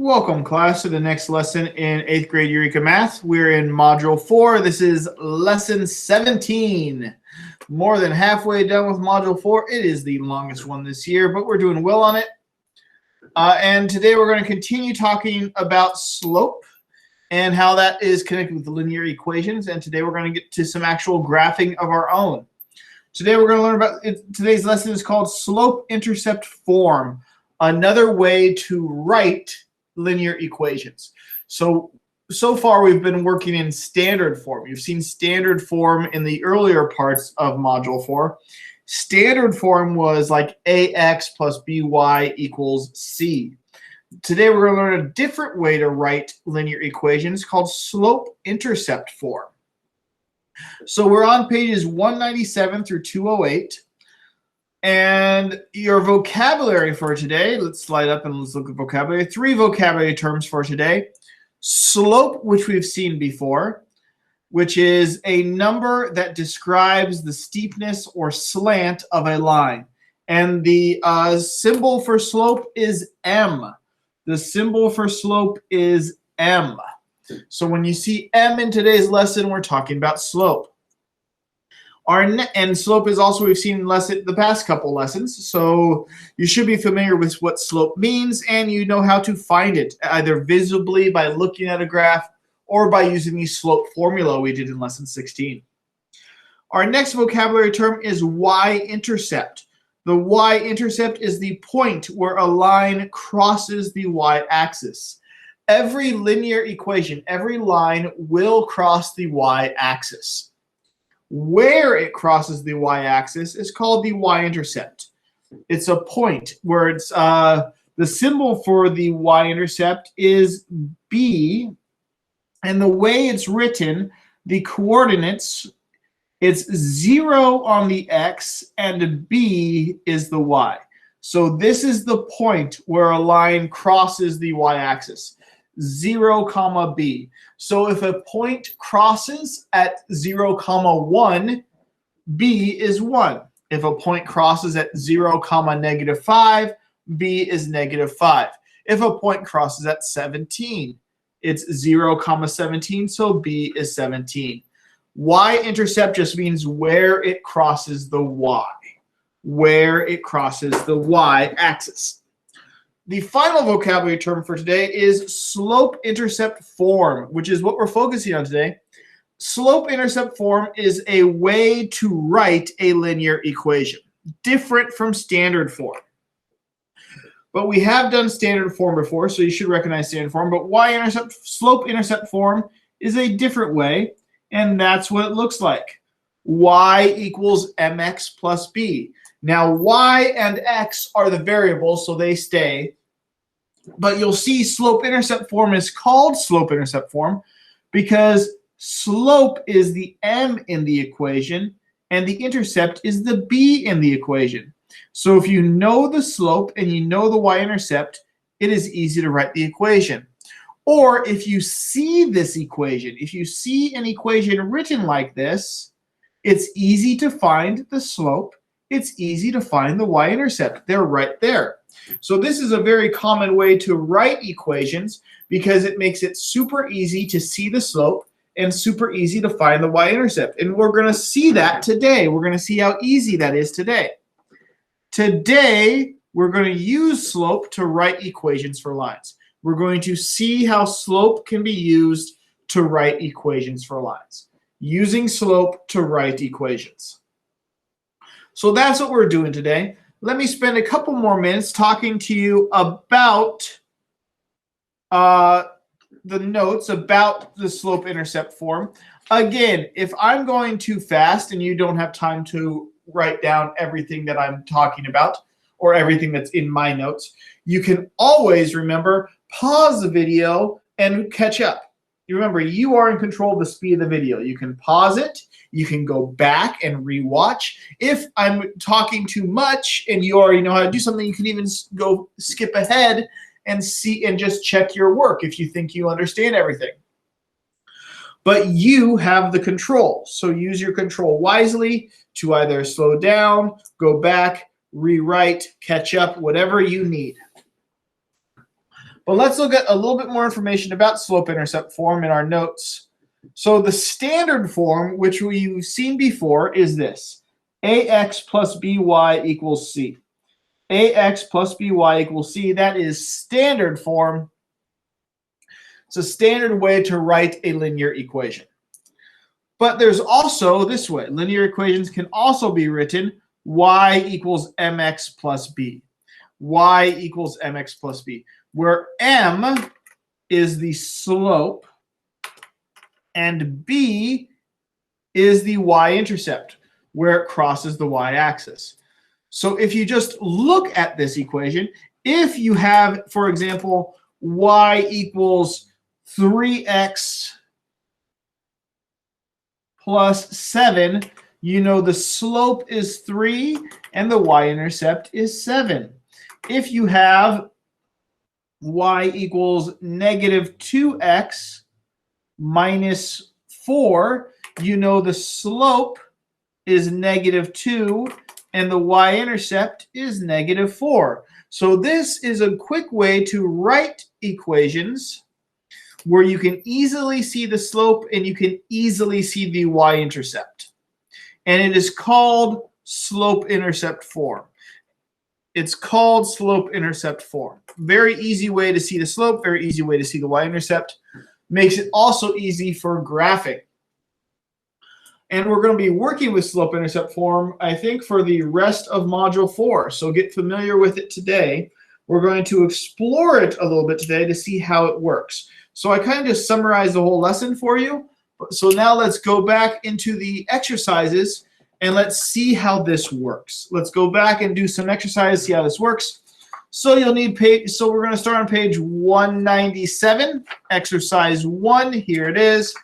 Welcome, class, to the next lesson in 8th grade Eureka Math. We're in Module 4. This is Lesson 17. More than halfway done with Module 4. It is the longest one this year, but we're doing well on it. And today we're going to continue talking about slope and how that is connected with the linear equations. And today we're going to get to some actual graphing of our own. Today we're going to learn about, today's lesson is called Slope-Intercept form, another way to write linear equations. So far we've been working in standard form. You've seen standard form in the earlier parts of Module 4. Standard form was like ax plus by equals c. Today we're going to learn a different way to write linear equations called slope-intercept form. So we're on pages 197 through 208. And your vocabulary for today, let's slide up and let's look at vocabulary. 3 vocabulary terms for today. Slope, which we've seen before, which is a number that describes the steepness or slant of a line. And the symbol for slope is M. The symbol for slope is M. So when you see M in today's lesson, we're talking about slope. And slope is also, we've seen the past couple lessons, so you should be familiar with what slope means, and you know how to find it, either visibly by looking at a graph or by using the slope formula we did in lesson 16. Our next vocabulary term is y-intercept. The y-intercept is the point where a line crosses the y-axis. Every linear equation, every line will cross the y-axis. Where it crosses the y-axis is called the y-intercept. It's a point where it's the symbol for the y-intercept is B, and the way it's written, the coordinates, it's 0 on the x and B is the y. So this is the point where a line crosses the y-axis. 0, B. So if a point crosses at 0, 1, B is 1. If a point crosses at 0, -5, B is -5. If a point crosses at 17, it's 0, 17, so B is 17. Y-intercept just means where it crosses the y, where it crosses the y-axis. The final vocabulary term for today is slope-intercept form, which is what we're focusing on today. Slope-intercept form is a way to write a linear equation, different from standard form. But we have done standard form before, so you should recognize standard form. But y-intercept, slope-intercept form is a different way, and that's what it looks like. Y equals mx plus b. Now, y and x are the variables, so they stay. But you'll see slope-intercept form is called slope-intercept form because slope is the m in the equation, and the intercept is the b in the equation. So if you know the slope and you know the y-intercept, it is easy to write the equation. Or if you see this equation, if you see an equation written like this, it's easy to find the slope. It's easy to find the y-intercept. They're right there. So this is a very common way to write equations because it makes it super easy to see the slope and super easy to find the y-intercept. And we're going to see that today. We're going to see how easy that is today. Today, we're going to use slope to write equations for lines. We're going to see how slope can be used to write equations for lines. Using slope to write equations. So that's what we're doing today. Let me spend a couple more minutes talking to you about the notes about the slope-intercept form. Again, if I'm going too fast and you don't have time to write down everything that I'm talking about or everything that's in my notes, you can always remember, pause the video and catch up. You remember, you are in control of the speed of the video. You can pause it. You can go back and rewatch. If I'm talking too much and you already know how to do something, you can even go skip ahead and see and just check your work if you think you understand everything. But you have the control. So use your control wisely to either slow down, go back, rewrite, catch up, whatever you need. But let's look at a little bit more information about slope-intercept form in our notes. So the standard form, which we've seen before, is this. AX plus BY equals C. AX plus BY equals C. That is standard form. It's a standard way to write a linear equation. But there's also this way. Linear equations can also be written y equals mx plus b. Y equals mx plus b, where m is the slope and b is the y-intercept, where it crosses the y-axis. So if you just look at this equation, if you have, for example, y equals 3x plus 7, you know the slope is 3 and the y-intercept is 7. If you have y equals negative 2x minus 4, you know the slope is negative 2 and the y-intercept is negative 4. So this is a quick way to write equations where you can easily see the slope and you can easily see the y-intercept. And it is called slope-intercept form. It's called slope-intercept form. Very easy way to see the slope, very easy way to see the y-intercept. Makes it also easy for graphing. And we're going to be working with slope-intercept form, I think, for the rest of Module 4. So get familiar with it today. We're going to explore it a little bit today to see how it works. So I kind of just summarized the whole lesson for you. So now let's go back into the exercises and let's see how this works. Let's go back and do some exercises, see how this works. So you'll need page. So we're going to start on page 197, exercise 1. Here it is.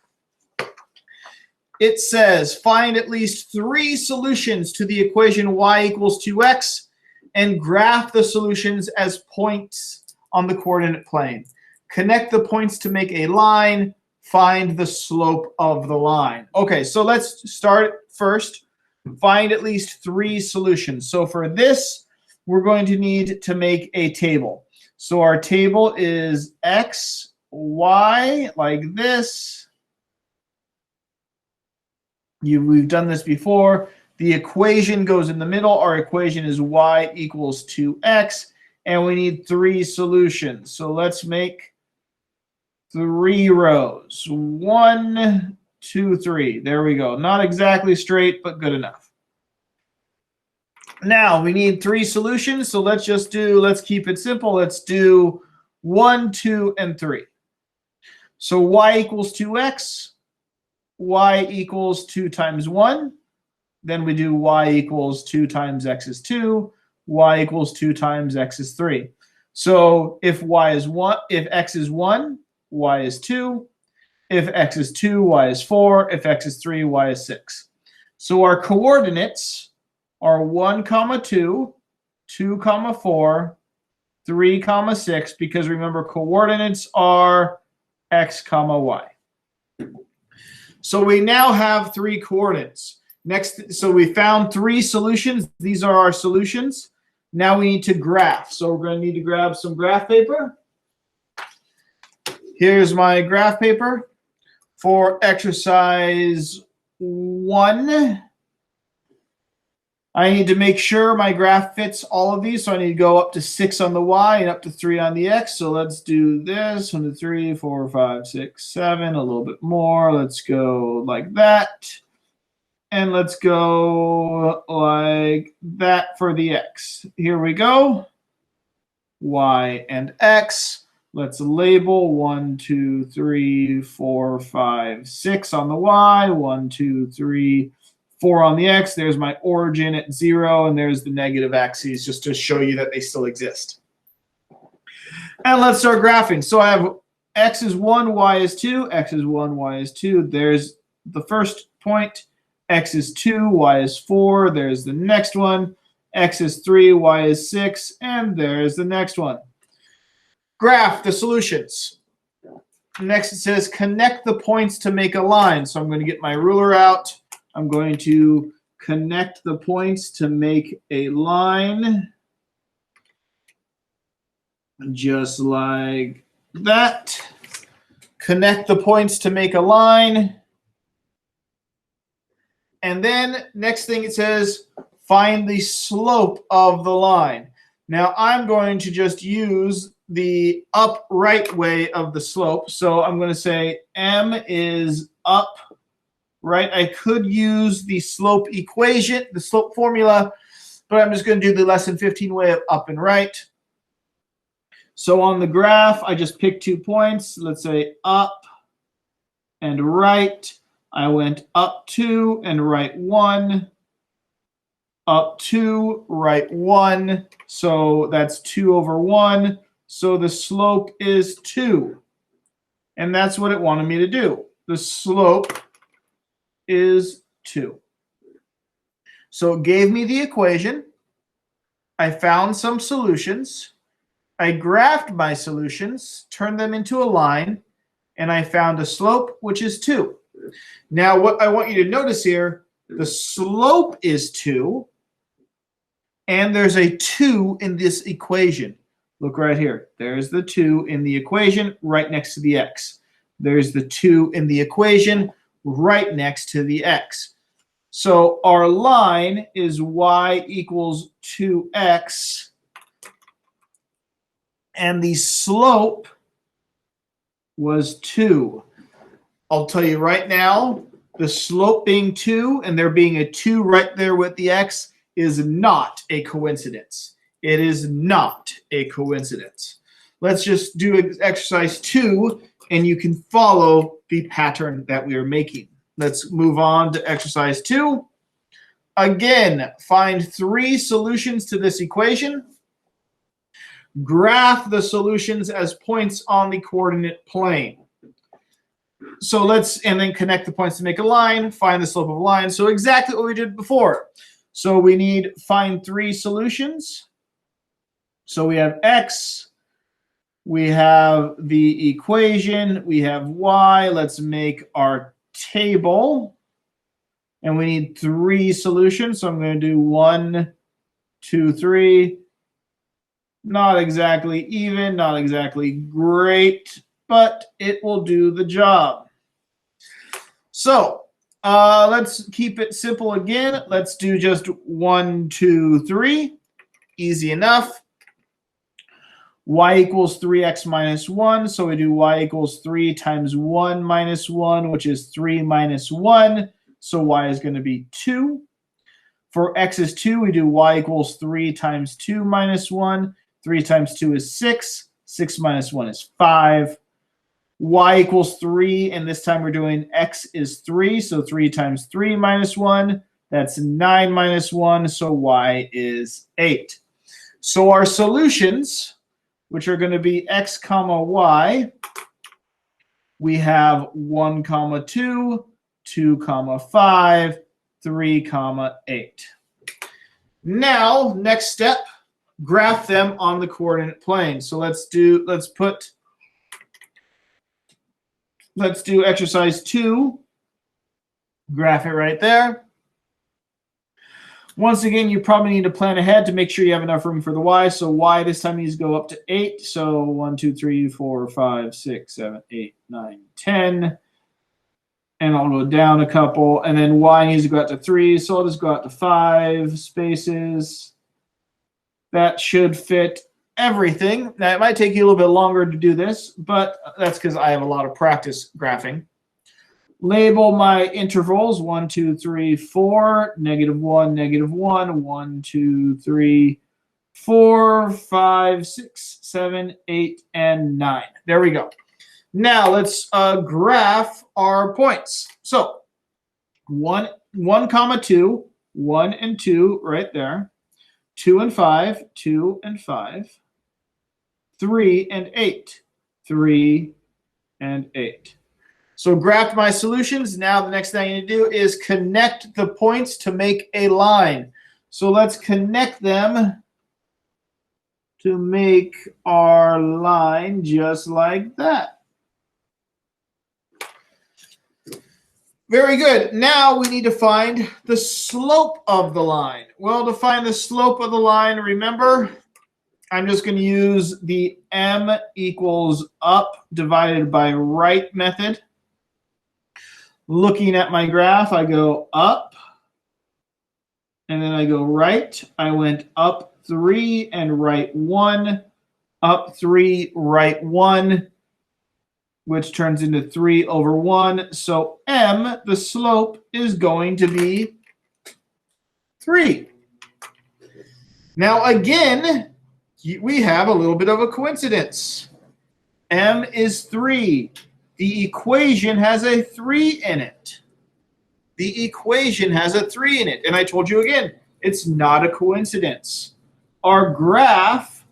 It says, find at least 3 solutions to the equation y equals 2x and graph the solutions as points on the coordinate plane. Connect the points to make a line. Find the slope of the line. Okay, so let's start first. Find at least 3 solutions. So for this, we're going to need to make a table. So our table is x, y, like this. We've done this before. The equation goes in the middle. Our equation is y equals 2x, and we need 3 solutions. So let's make 3 rows. 1, 2, 3. There we go. Not exactly straight, but good enough. Now we need 3 solutions. So let's keep it simple. Let's do 1, 2, and 3. So y equals 2x. Y equals 2 times 1. Then we do y equals 2 times x is 2. Y equals 2 times x is 3. So if x is 1, y is 2. If x is 2, y is 4. If x is 3, y is 6. So our coordinates are 1, 2, 2, 4, 3, 6, because remember coordinates are x, y. So we now have 3 coordinates. Next, so we found 3 solutions. These are our solutions. Now we need to graph. So we're going to need to grab some graph paper. Here's my graph paper for exercise 1. I need to make sure my graph fits all of these. So I need to go up to 6 on the y and up to 3 on the x. So let's do this. 1, 2, 3, 4, 5, 6, 7. A little bit more. Let's go like that. And let's go like that for the x. Here we go. Y and x. Let's label 1, 2, 3, 4, 5, 6 on the y. 1, 2, 3, 4 on the x. There's my origin at 0, and there's the negative axes just to show you that they still exist. And let's start graphing. So I have x is 1, y is 2. X is 1, y is 2. There's the first point. X is 2, y is 4. There's the next one. X is 3, y is 6. And there's the next one. Graph the solutions. Next it says connect the points to make a line. So I'm going to get my ruler out. I'm going to connect the points to make a line. just like that. Connect the points to make a line. And then next thing it says, find the slope of the line. Now I'm going to just use the upright way of the slope. So I'm going to say M is up, right? I could use the slope equation, the slope formula, but I'm just going to do the lesson 15 way of up and right. So on the graph, I just picked 2 points. Let's say up and right. I went up 2 and right 1. Up 2, right 1. So that's 2 over 1. So the slope is 2. And that's what it wanted me to do. The slope is 2. So it gave me the equation. I found some solutions. I graphed my solutions, turned them into a line, and I found a slope, which is 2. Now, what I want you to notice here, the slope is 2, and there's a 2 in this equation. Look right here. There's the 2 in the equation right next to the x. There's the 2 in the equation right next to the x. So our line is y equals 2x, and the slope was 2. I'll tell you right now, the slope being 2 and there being a 2 right there with the x is not a coincidence. It is not a coincidence. Let's just do exercise 2, and you can follow the pattern that we are making. Let's move on to exercise 2. Again, find 3 solutions to this equation. Graph the solutions as points on the coordinate plane. So and then connect the points to make a line, find the slope of a line. So exactly what we did before. So we need find 3 solutions. So we have x, we have the equation, we have y. Let's make our table. And we need 3 solutions. So I'm going to do 1, 2, 3. Not exactly even, not exactly great, but it will do the job. So let's keep it simple again. Let's do just 1, 2, 3. Easy enough. Y equals 3x minus 1. So we do y equals 3 times 1 minus 1, which is 3 minus 1. So y is going to be 2. For x is 2, we do y equals 3 times 2 minus 1. 3 times 2 is 6. 6 minus 1 is 5. Y equals 3, and this time we're doing x is 3. So 3 times 3 minus 1, that's 9 minus 1. So y is 8. So our solutions, which are going to be x comma y, we have 1 comma 2, 2 comma 5, 3 comma 8. Now, next step, graph them on the coordinate plane. So let's do exercise 2. Graph it right there. Once again, you probably need to plan ahead to make sure you have enough room for the y. So y this time needs to go up to 8. So 1, 2, 3, 4, 5, 6, 7, 8, 9, 10. And I'll go down a couple. And then y needs to go out to 3. So I'll just go out to 5 spaces. That should fit everything. Now, it might take you a little bit longer to do this, but that's because I have a lot of practice graphing. Label my intervals 1, 2, 3, 4, -1, -1, 1, 2, 3, 4, 5, 6, 7, 8, and 9. There we go. Now let's graph our points. So 1, comma 2, 1 and 2 right there. 2 and 5, 2 and 5. 3 and 8, 3 and 8. So graphed my solutions. Now the next thing I need to do is connect the points to make a line. So let's connect them to make our line just like that. Very good. Now we need to find the slope of the line. Well, to find the slope of the line, remember, I'm just going to use the m equals up divided by right method. Looking at my graph, I go up, and then I go right. I went up 3 and right 1, up 3, right 1, which turns into 3 over 1. So m, the slope, is going to be 3. Now again, we have a little bit of a coincidence. M is 3. The equation has a 3 in it. The equation has a 3 in it. And I told you again, it's not a coincidence. Our graph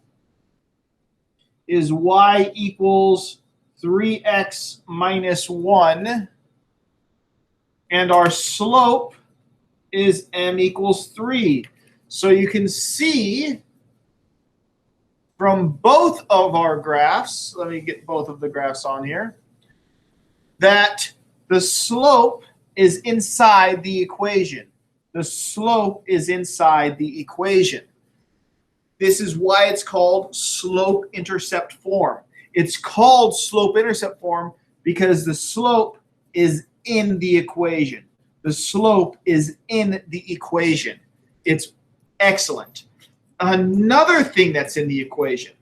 is y equals 3x minus 1. And our slope is m equals 3. So you can see from both of our graphs, let me get both of the graphs on here, that the slope is inside the equation. The slope is inside the equation. This is why it's called slope-intercept form. It's called slope-intercept form because the slope is in the equation. The slope is in the equation. It's excellent. Another thing that's in the equation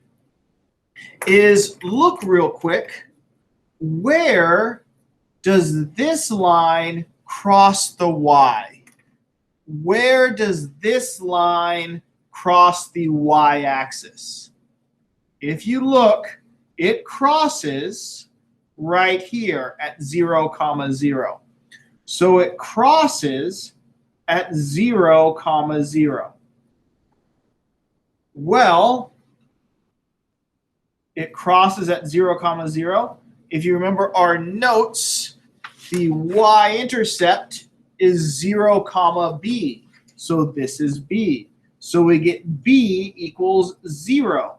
is, look real quick, where does this line cross the y? Where does this line cross the y-axis? If you look, it crosses right here at 0, 0. So it crosses at 0, 0. Well, it crosses at 0, 0. If you remember our notes, the y-intercept is 0, b. So this is b. So we get b equals 0.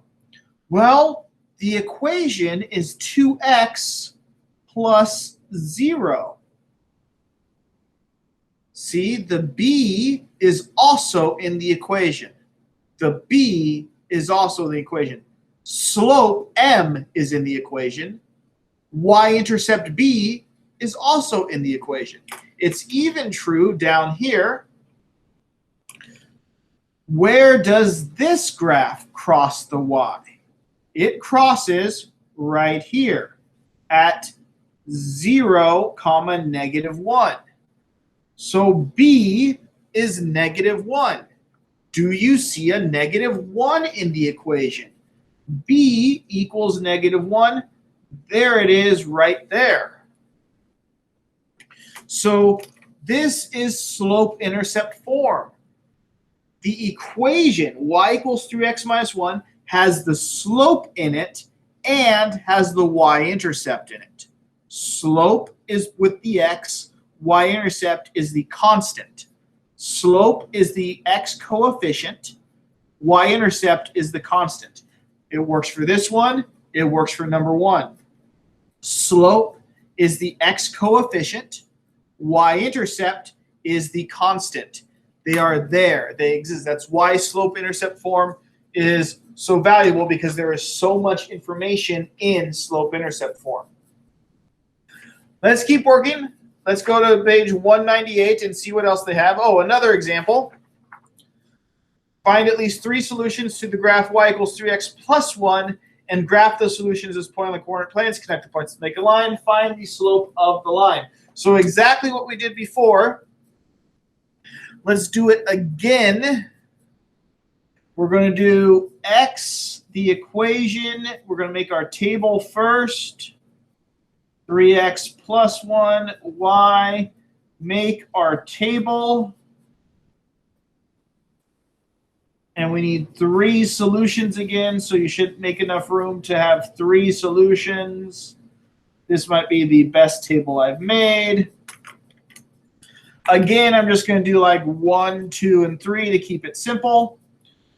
Well, the equation is 2x plus 0. See, the b is also in the equation. The b is also in the equation. Slope m is in the equation. Y-intercept b is also in the equation. It's even true down here. Where does this graph cross the y? It crosses right here at 0, -1. So b is -1. Do you see a -1 in the equation? B equals -1. There it is right there. So this is slope-intercept form. The equation y equals 3x minus 1 has the slope in it and has the y-intercept in it. Slope is with the x, y-intercept is the constant. Slope is the x coefficient, y-intercept is the constant. It works for this one, it works for number 1. Slope is the x coefficient, y-intercept is the constant. They are there, they exist. That's why slope-intercept form is so valuable, because there is so much information in slope-intercept form. Let's keep working. Let's go to page 198 and see what else they have. Oh, another example. Find at least 3 solutions to the graph y equals 3x plus 1 and graph the solutions as point on the coordinate planes. Connect the points to make a line. Find the slope of the line. So exactly what we did before. Let's do it again. We're going to do x, the equation. We're going to make our table first. 3x plus 1, y. Make our table. And we need 3 solutions again, so you should make enough room to have 3 solutions. This might be the best table I've made. Again, I'm just going to do like 1, 2, and 3 to keep it simple.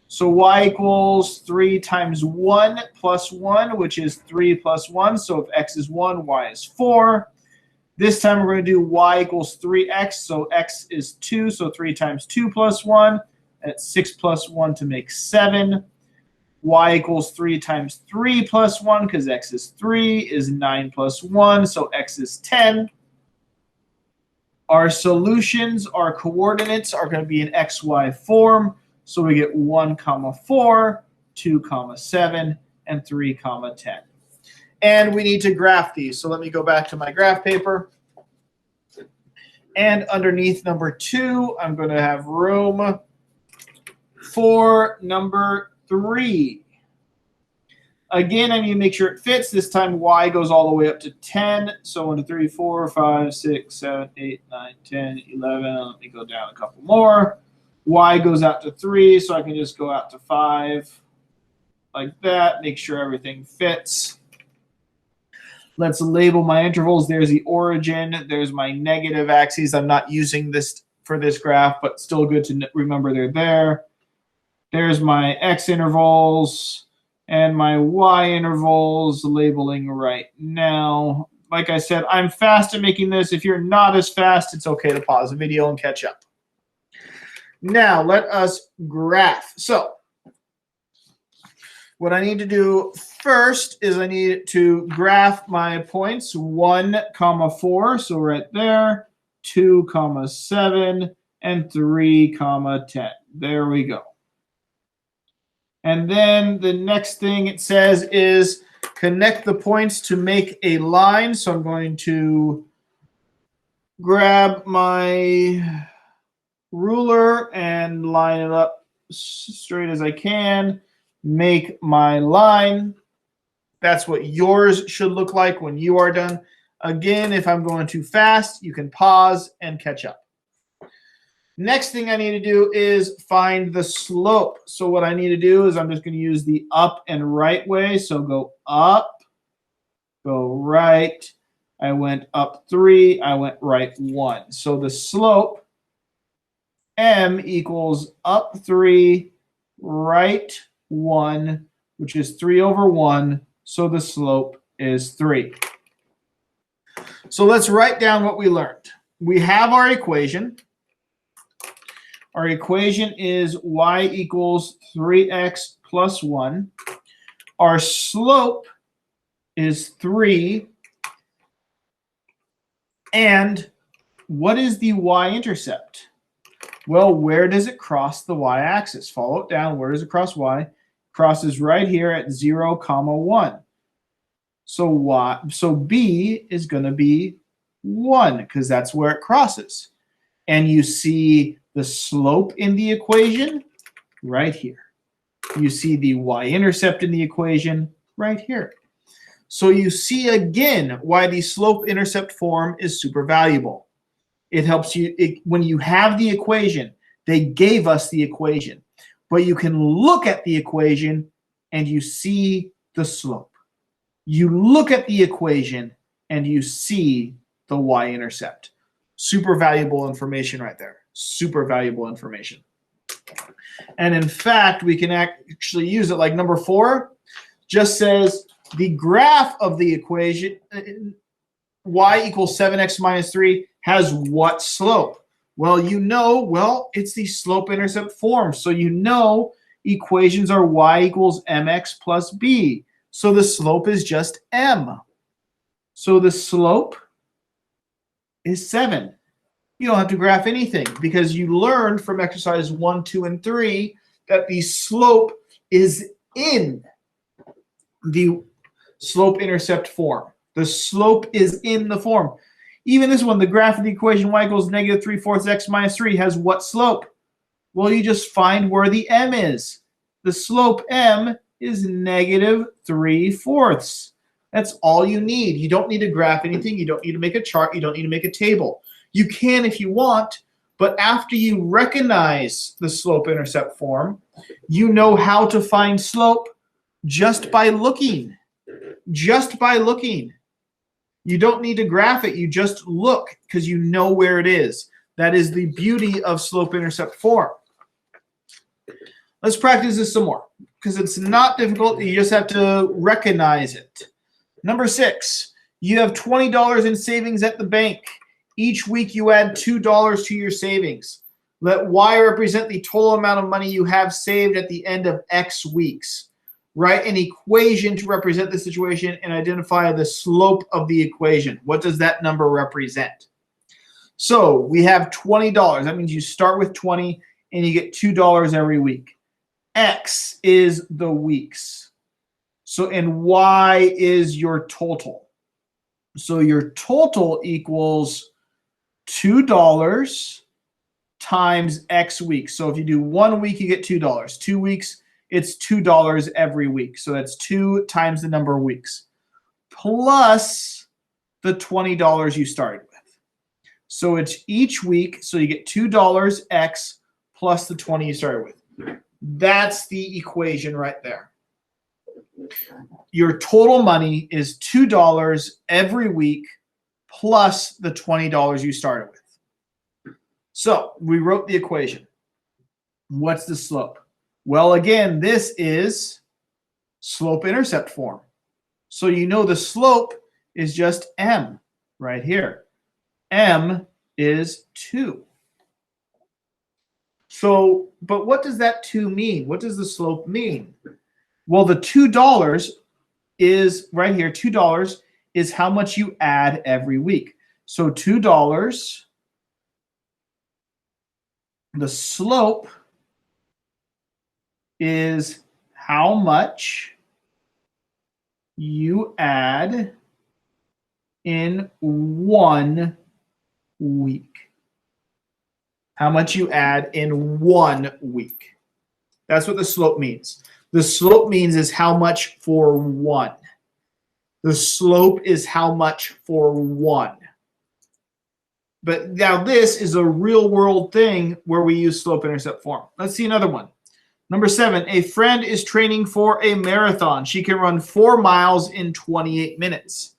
So y equals 3 times 1 plus 1, which is 3 plus 1. So if x is 1, y is 4. This time we're going to do y equals 3x. So x is 2. So 3 times 2 plus 1. That's 6 plus 1 to make 7. y equals 3 times 3 plus 1, because x is 3, is 9 plus 1, so x is 10. Our solutions, our coordinates are going to be in xy form. So we get 1, 4, 2, 7, and 3, 10. And we need to graph these. So let me go back to my graph paper. And underneath number 2, I'm going to have room for number 3. Again, I need to make sure it fits. This time y goes all the way up to 10. So 1, 2, 3, 4, 5, 6, 7, 8, 9, 10, 11. Let me go down a couple more. Y goes out to 3, so I can just go out to 5 like that. Make sure everything fits. Let's label my intervals. There's the origin. There's my negative axes. I'm not using this for this graph, but still good to remember they're there. There's my x intervals and my y intervals, labeling right now. Like I said, I'm fast at making this. If you're not as fast, it's okay to pause the video and catch up. Now, let us graph. So what I need to do first is I need to graph my points 1, 4, so right there, 2, 7, and 3, 10. There we go. And then the next thing it says is connect the points to make a line. So I'm going to grab my ruler and line it up straight as I can. Make my line. That's what yours should look like when you are done. Again, if I'm going too fast, you can pause and catch up. Next thing I need to do is find the slope. So what I need to do is I'm just going to use the up and right way. So go up, go right. I went up 3, I went right 1. So the slope, m equals up 3, right 1, which is 3 over 1. So the slope is 3. So let's write down what we learned. We have our equation. Our equation is y equals 3x plus 1. Our slope is 3. And what is the y-intercept? Well, where does it cross the y-axis? Follow it down. Where does it cross y? Crosses right here at 0, 1. So b is going to be 1 because that's where it crosses. And you see the slope in the equation right here. You see the y-intercept in the equation right here. So you see again why the slope-intercept form is super valuable. It helps you when you have the equation. They gave us the equation, but you can look at the equation and you see the slope. You look at the equation and you see the y-intercept. Super valuable information right there. Super valuable information. And in fact, we can actually use it like number 4 just says the graph of the equation y equals 7x minus 3 has what slope? Well, it's the slope-intercept form. So you know equations are y equals mx plus b. So the slope is just m. So the slope is 7. You don't have to graph anything because you learned from exercise 1, 2, and 3 that the slope is in the slope-intercept form. The slope is in the form. Even this one, the graph of the equation y equals negative 3/4 x minus 3 has what slope? Well, you just find where the m is. The slope m is negative 3/4. That's all you need. You don't need to graph anything. You don't need to make a chart. You don't need to make a table. You can if you want, but after you recognize the slope-intercept form, you know how to find slope just by looking. Just by looking. You don't need to graph it. You just look because you know where it is. That is the beauty of slope-intercept form. Let's practice this some more because it's not difficult. You just have to recognize it. Number 6, you have $20 in savings at the bank. Each week you add $2 to your savings. Let y represent the total amount of money you have saved at the end of x weeks. Write an equation to represent the situation and identify the slope of the equation. What does that number represent? So we have $20. That means you start with 20 and you get $2 every week. X is the weeks. So, and Y is your total. So your total equals $2 times X weeks. So if you do 1 week, you get $2. 2 weeks, it's $2 every week. So that's 2 times the number of weeks plus the $20 you started with. So it's each week. So you get $2 X plus the 20 you started with. That's the equation right there. Your total money is $2 every week plus the $20 you started with. So we wrote the equation. What's the slope? Well, again, this is slope-intercept form. So you know the slope is just m right here. M is 2. So, but what does that 2 mean? What does the slope mean? Well, the $2 is right here. $2 is how much you add every week. So $2, the slope is how much you add in 1 week. How much you add in 1 week. That's what the slope means. The slope means is how much for 1. The slope is how much for 1. But now this is a real world thing where we use slope-intercept form. Let's see another one. Number 7, a friend is training for a marathon. She can run 4 miles in 28 minutes.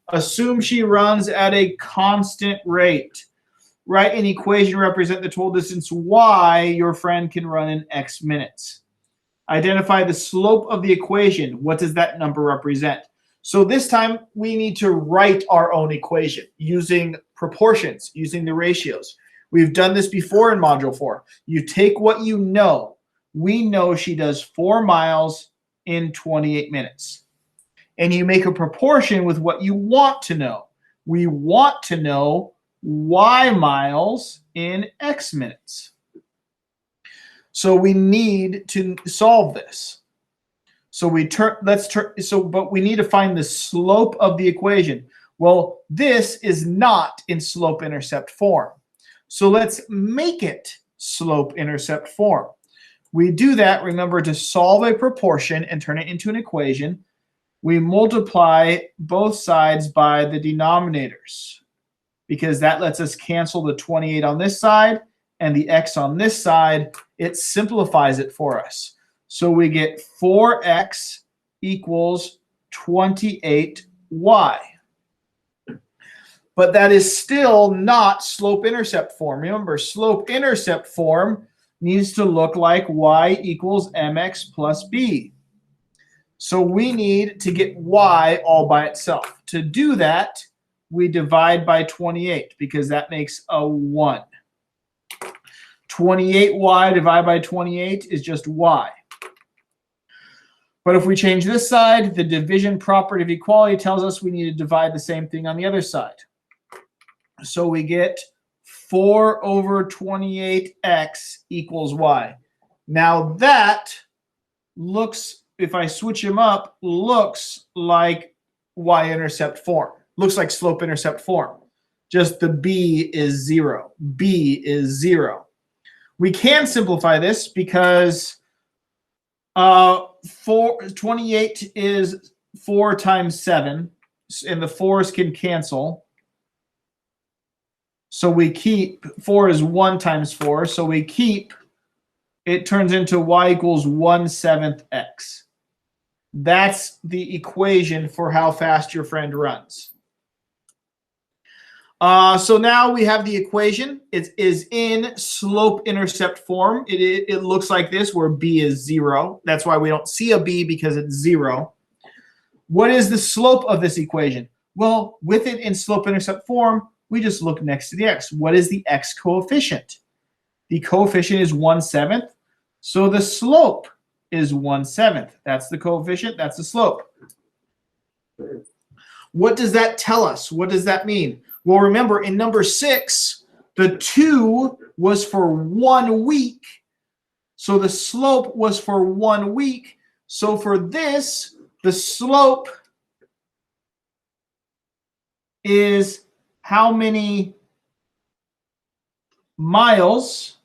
Assume she runs at a constant rate. Write an equation to represent the total distance y your friend can run in x minutes. Identify the slope of the equation. What does that number represent? So this time we need to write our own equation using proportions, using the ratios. We've done this before in Module 4. You take what you know. We know she does 4 miles in 28 minutes. And you make a proportion with what you want to know. We want to know y miles in x minutes. So we need to solve this. So but we need to find the slope of the equation. Well, this is not in slope-intercept form. So let's make it slope-intercept form. We do that, remember, to solve a proportion and turn it into an equation. We multiply both sides by the denominators because that lets us cancel the 28 on this side and the x on this side. It simplifies it for us. So we get 4x equals 28y. But that is still not slope-intercept form. Remember, slope-intercept form needs to look like y equals mx plus b. So we need to get y all by itself. To do that, we divide by 28 because that makes a 1. 28y divided by 28 is just y. But if we change this side, the division property of equality tells us we need to divide the same thing on the other side. So we get 4 over 28x equals y. Now that looks, if I switch them up, looks like y-intercept form. Looks like slope-intercept form. Just the b is 0. b is 0. We can simplify this because 28 is 4 times 7, and the 4's can cancel. So we keep, 4 is 1 times 4, so we keep, it turns into y equals 1/7 x. That's the equation for how fast your friend runs. So now we have the equation. It is in slope-intercept form. It looks like this, where b is 0. That's why we don't see a b, because it's 0. What is the slope of this equation? Well, with it in slope-intercept form, we just look next to the x. What is the x coefficient? The coefficient is 1/7. So the slope is 1/7. That's the coefficient. That's the slope. What does that tell us? What does that mean? Well, remember, in number 6, the 2 was for 1 week. So the slope was for 1 week. So for this, the slope is how many miles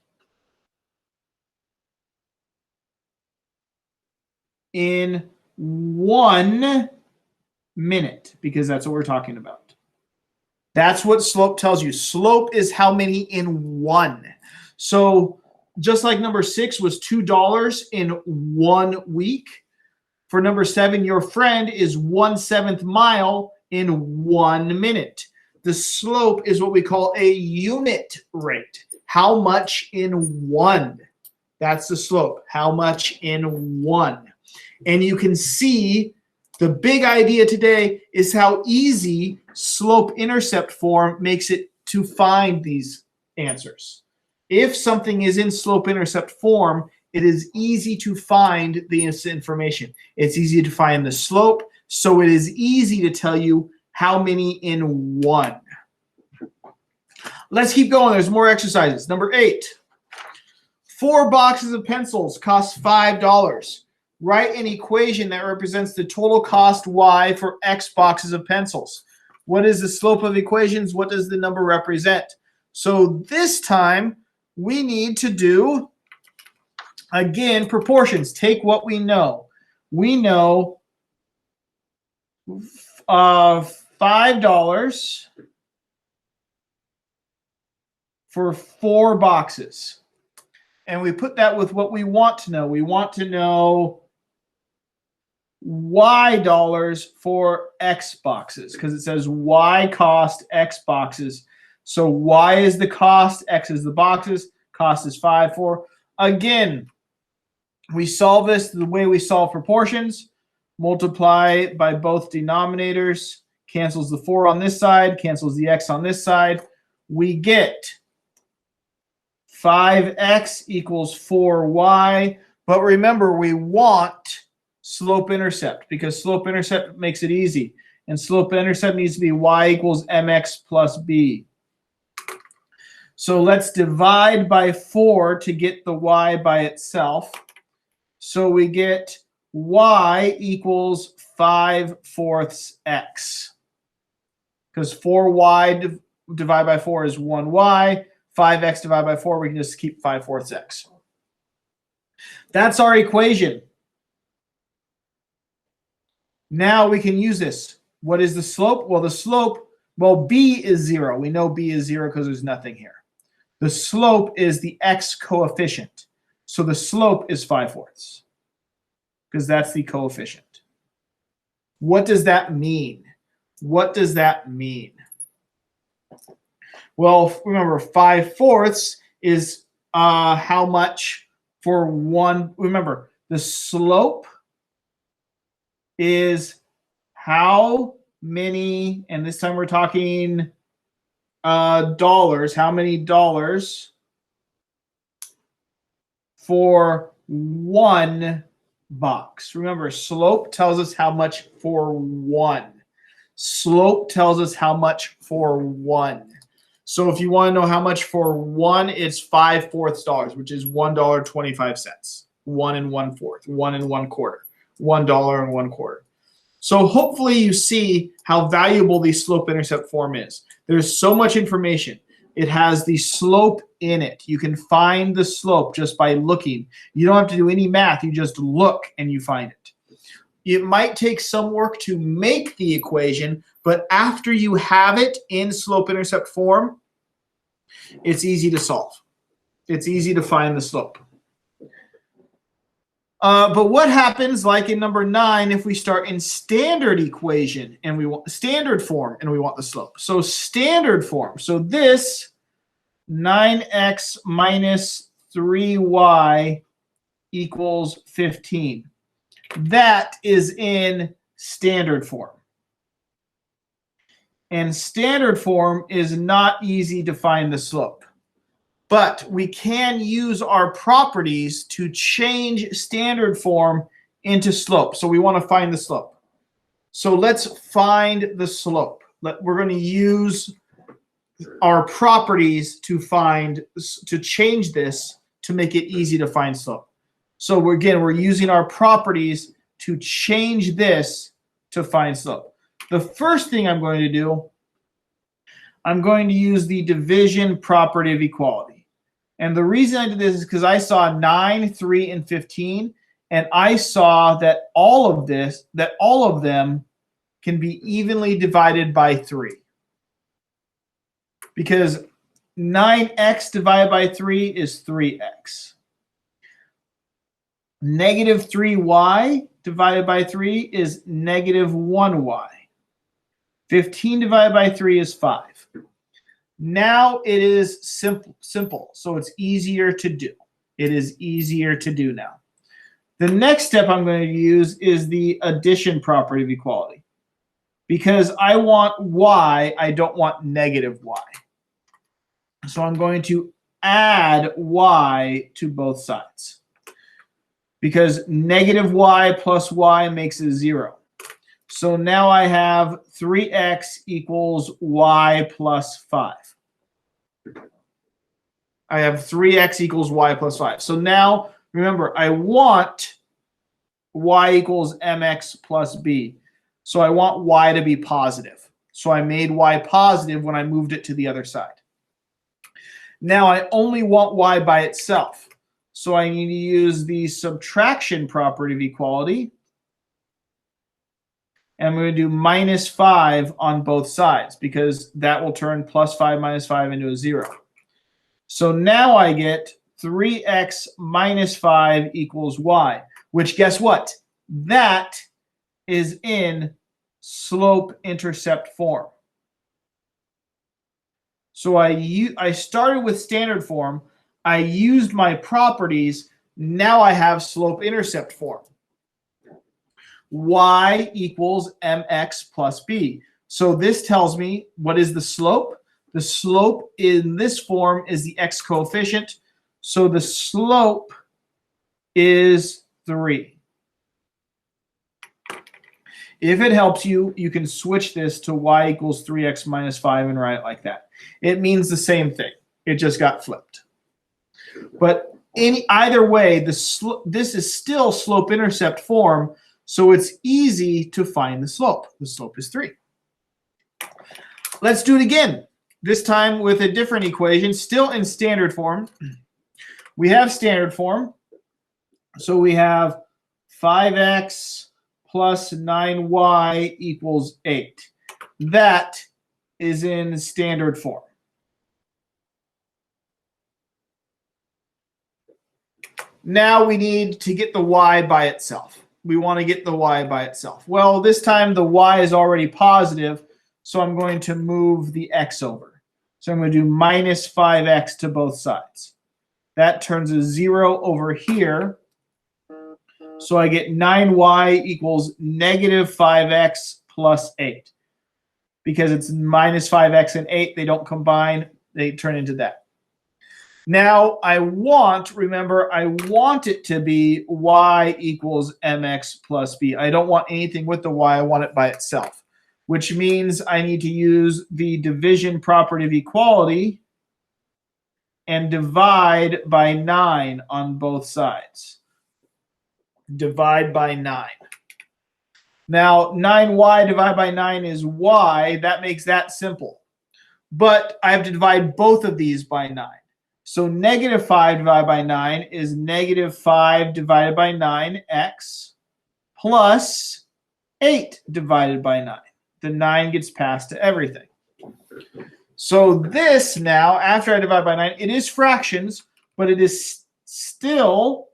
in 1 minute, because that's what we're talking about. That's what slope tells you. Slope is how many in 1. So just like number 6 was $2 in 1 week, for number 7, your friend is 1/7 mile in 1 minute. The slope is what we call a unit rate. How much in 1? That's the slope. How much in 1? And you can see the big idea today is how easy slope-intercept form makes it to find these answers. If something is in slope-intercept form, it is easy to find the information. It's easy to find the slope, so it is easy to tell you how many in 1. Let's keep going. There's more exercises. Number 8. 4 boxes of pencils cost $5. Write an equation that represents the total cost y for x boxes of pencils. What is the slope of equations? What does the number represent? So this time we need to do, again, proportions. Take what we know. We know $5 for 4 boxes. And we put that with what we want to know. We want to know y dollars for x boxes, because it says y cost x boxes. So y is the cost, x is the boxes, cost is 5 for. Again, we solve this the way we solve proportions. Multiply by both denominators, cancels the 4 on this side, cancels the x on this side. We get 5x equals 4y. But remember, we want slope-intercept, because slope-intercept makes it easy. And slope-intercept needs to be y equals mx plus b. So let's divide by 4 to get the y by itself. So we get y equals 5/4 x. Because 4y divided by 4 is 1y. 5x divided by 4, we can just keep 5/4 x. That's our equation. Now we can use this. What is the slope? Well, the slope, b is 0. We know b is 0 because there's nothing here. The slope is the x coefficient. So the slope is 5/4 because that's the coefficient. What does that mean? What does that mean? Well, remember, 5/4 is how much for 1. Remember, the slope is how many, and this time we're talking dollars, how many dollars for 1 box. Remember, slope tells us how much for 1. Slope tells us how much for 1. So if you want to know how much for 1, it's 5/4 dollars, which is $1.25. 1 1/4, 1 1/4, $1 and 1/4. So hopefully you see how valuable the slope-intercept form is. There's so much information. It has the slope in it. You can find the slope just by looking. You don't have to do any math. You just look and you find it. It might take some work to make the equation, but after you have it in slope-intercept form, it's easy to solve. It's easy to find the slope. But what happens, like in number 9, if we start in standard equation and we want the standard form and we want the slope? So standard form. So this 9x minus 3y equals 15. That is in standard form. And standard form is not easy to find the slope. But we can use our properties to change standard form into slope. So we want to find the slope. So let's find the slope. We're going to use our properties to change this to make it easy to find slope. So we're using our properties to change this to find slope. The first thing I'm going to do, I'm going to use the division property of equality. And the reason I did this is because I saw 9, 3, and 15, and I saw that all of them can be evenly divided by 3. Because 9x divided by 3 is 3x. Negative 3y divided by 3 is negative 1y. 15 divided by 3 is 5. Now it is simple, so it's easier to do. It is easier to do now. The next step I'm going to use is the addition property of equality. Because I want y, I don't want negative y. So I'm going to add y to both sides. Because negative y plus y makes it 0. So now I have 3x equals y plus 5. I have 3x equals y plus 5. So now, remember, I want y equals mx plus b. So I want y to be positive. So I made y positive when I moved it to the other side. Now I only want y by itself. So I need to use the subtraction property of equality. And I'm going to do minus 5 on both sides because that will turn plus 5 minus 5 into a 0. So now I get 3x minus 5 equals y, which guess what? That is in slope-intercept form. So I started with standard form. I used my properties. Now I have slope-intercept form. Y equals mx plus b. So this tells me what is the slope. The slope in this form is the x coefficient. So the slope is 3. If it helps you, you can switch this to y equals 3x minus 5 and write it like that. It means the same thing. It just got flipped. But either way, this is still slope-intercept form, so it's easy to find the slope. The slope is 3. Let's do it again. This time with a different equation, still in standard form. We have standard form. So we have 5x plus 9y equals 8. That is in standard form. Now we need to get the y by itself. We want to get the y by itself. Well, this time the y is already positive, so I'm going to move the x over. So I'm going to do minus 5x to both sides. That turns a 0 over here. So I get 9y equals negative 5x plus 8. Because it's minus 5x and 8, they don't combine. They turn into that. Now remember, I want it to be y equals mx plus b. I don't want anything with the y. I want it by itself, which means I need to use the division property of equality and divide by 9 on both sides. Divide by 9. Now, 9y divided by 9 is y. That makes that simple. But I have to divide both of these by 9. So negative 5 divided by 9 is negative 5 divided by 9x plus 8 divided by 9. The 9 gets passed to everything. So this now, after I divide by 9, it is fractions, but it is still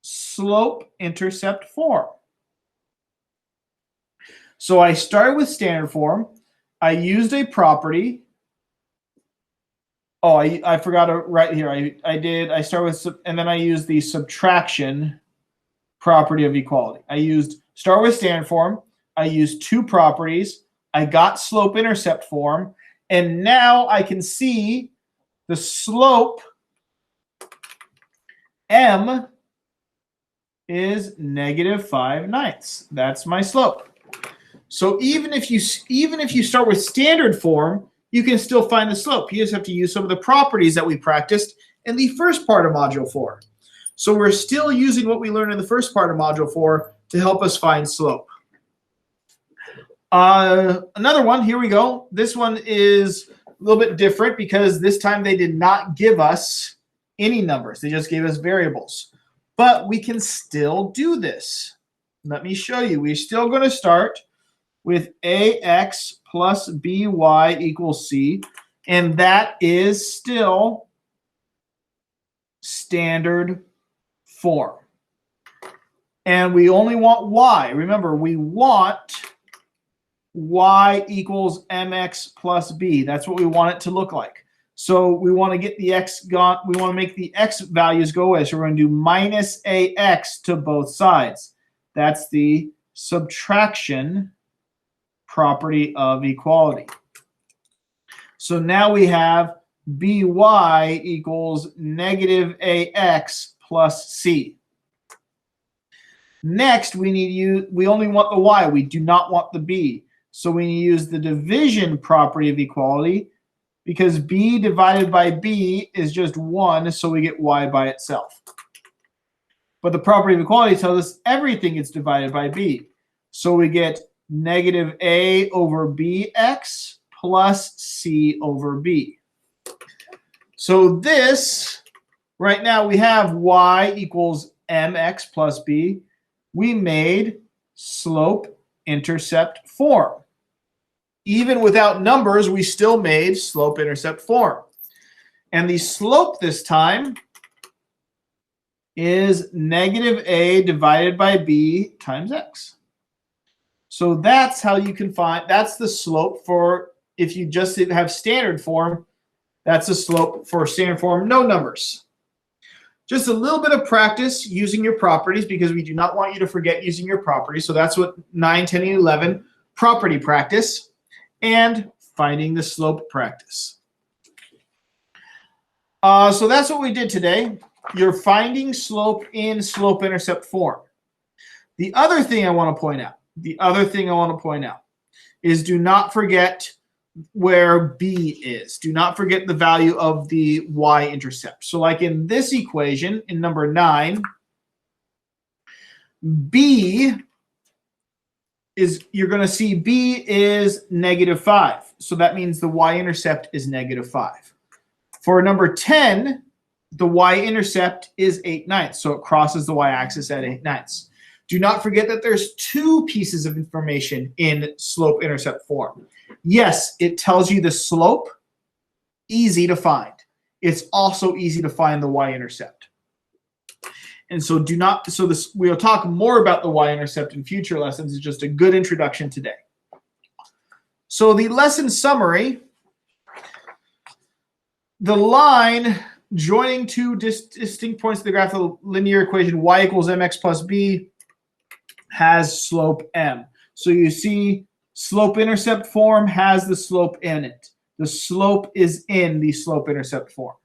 slope-intercept form. So I started with standard form. I used a property. Oh, I forgot to write here. I started with, and then I used the subtraction property of equality. Start with standard form. I used 2 properties. I got slope-intercept form. And now I can see the slope m is -5/9. That's my slope. So even if you start with standard form, you can still find the slope. You just have to use some of the properties that we practiced in the first part of Module 4. So we're still using what we learned in the first part of Module 4 to help us find slope. Another one, here we go. This one is a little bit different because this time they did not give us any numbers. They just gave us variables. But we can still do this. Let me show you. We're still going to start with ax plus by equals c, and that is still standard form. And we only want y. Remember, we want y equals mx plus b. That's what we want it to look like. So we want to get the x gone. We want to make the x values go away. So we're going to do minus ax to both sides. That's the subtraction property of equality. So now we have by equals -ax plus c. Next, we only want the y. We do not want the b. So we use the division property of equality because b divided by b is just 1, so we get y by itself. But the property of equality tells us everything is divided by b. So we get -a over bx plus c over b. So this, right now we have y equals mx plus b. We made slope-intercept form. Even without numbers, we still made slope-intercept form. And the slope this time is -a divided by b times x. So that's how you can find, that's the slope for, if you just have standard form, that's the slope for standard form, no numbers. Just a little bit of practice using your properties because we do not want you to forget using your properties. So that's what 9, 10, and 11, property practice and finding the slope practice. So that's what we did today. You're finding slope in slope-intercept form. The other thing I want to point out, is do not forget where b is. Do not forget the value of the y-intercept. So like in this equation, in number 9, b is, you're going to see b is -5. So that means the y-intercept is -5. For number 10, the y-intercept is 8/9. So it crosses the y-axis at 8/9. Do not forget that there's 2 pieces of information in slope-intercept form. Yes, it tells you the slope, easy to find. It's also easy to find the y-intercept. And so we'll talk more about the y-intercept in future lessons. It's just a good introduction today. So the lesson summary, the line joining 2 distinct points of the graph of the linear equation y equals mx plus b has slope m. So you see slope-intercept form has the slope in it. The slope is in the slope-intercept form.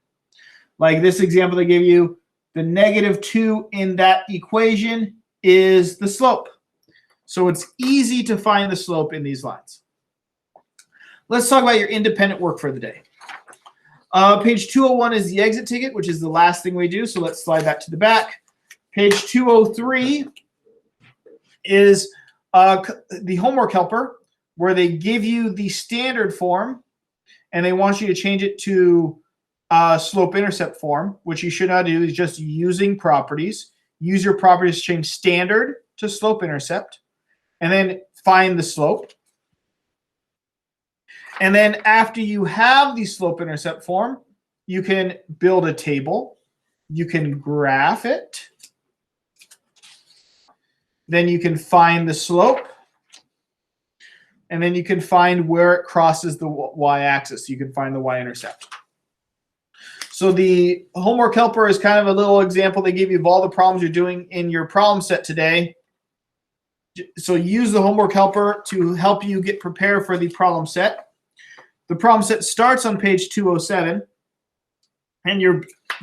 Like this example they give you, the -2 in that equation is the slope. So it's easy to find the slope in these lines. Let's talk about your independent work for the day. Page 201 is the exit ticket, which is the last thing we do. So let's slide that to the back. Page 203 is the homework helper, where they give you the standard form and they want you to change it to slope-intercept form, which you should not do, is just using properties. Use your properties to change standard to slope-intercept, and then find the slope. And then after you have the slope-intercept form, you can build a table. You can graph it. Then you can find the slope. And then you can find where it crosses the y-axis. You can find the y-intercept. So the homework helper is kind of a little example they give you of all the problems you're doing in your problem set today. So use the homework helper to help you get prepared for the problem set. The problem set starts on page 207. And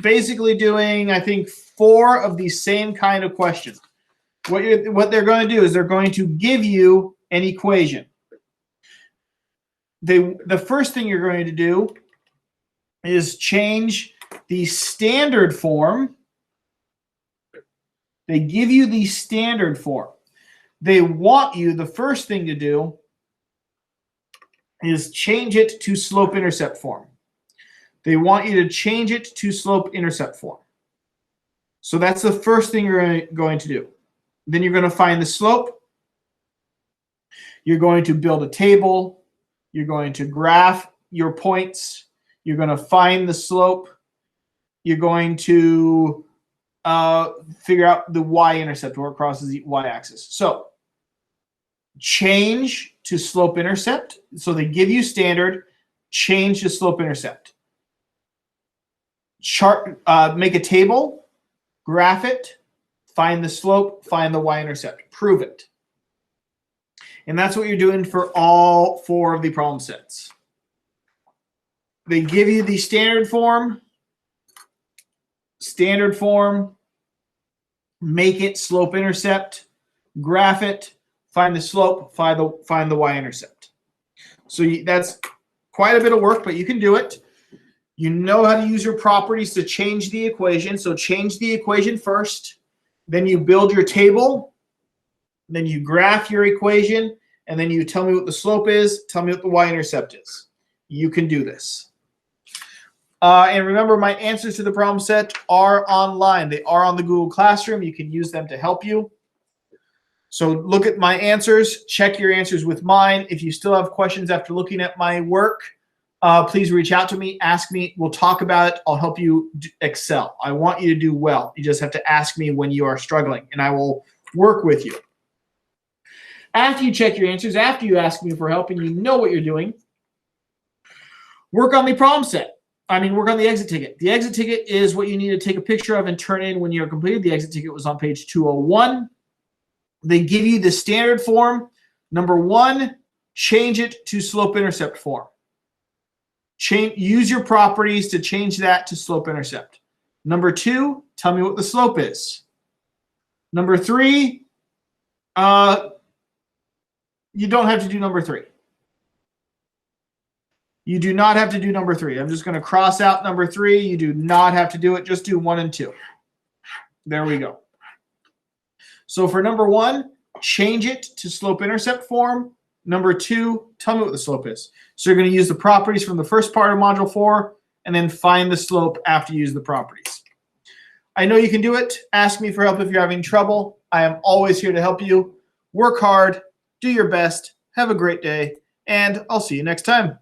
basically doing, I think, 4 of the same kind of questions. What they're going to do is they're going to give you an equation. The first thing you're going to do is change the standard form. They give you the standard form. They want you, the first thing to do is change it to slope-intercept form. They want you to change it to slope-intercept form. So that's the first thing you're going to do. Then you're going to find the slope. You're going to build a table. You're going to graph your points. You're going to find the slope. You're going to figure out the y-intercept where it crosses the y-axis. So change to slope-intercept. So they give you standard, change to slope-intercept. Chart, make a table, graph it, find the slope, find the y-intercept, prove it. And that's what you're doing for all 4 of the problem sets. They give you the standard form, make it slope-intercept, graph it, find the slope, find the y-intercept. So that's quite a bit of work, but you can do it. You know how to use your properties to change the equation. So change the equation first. Then you build your table. Then you graph your equation. And then you tell me what the slope is. Tell me what the y-intercept is. You can do this. And remember, my answers to the problem set are online. They are on the Google Classroom. You can use them to help you. So look at my answers. Check your answers with mine. If you still have questions after looking at my work, please reach out to me. Ask me. We'll talk about it. I'll help you excel. I want you to do well. You just have to ask me when you are struggling, and I will work with you. After you check your answers, after you ask me for help and you know what you're doing, work on the problem set. Work on the exit ticket. The exit ticket is what you need to take a picture of and turn in when you're completed. The exit ticket was on page 201. They give you the standard form. Number 1, change it to slope-intercept form. Use your properties to change that to slope-intercept. Number 2, tell me what the slope is. Number 3, you don't have to do number 3. You do not have to do number 3. I'm just going to cross out number 3. You do not have to do it. Just do 1 and 2. There we go. So for number 1, change it to slope-intercept form. Number 2, tell me what the slope is. So you're going to use the properties from the first part of Module 4 and then find the slope after you use the properties. I know you can do it. Ask me for help if you're having trouble. I am always here to help you. Work hard. Do your best. Have a great day. And I'll see you next time.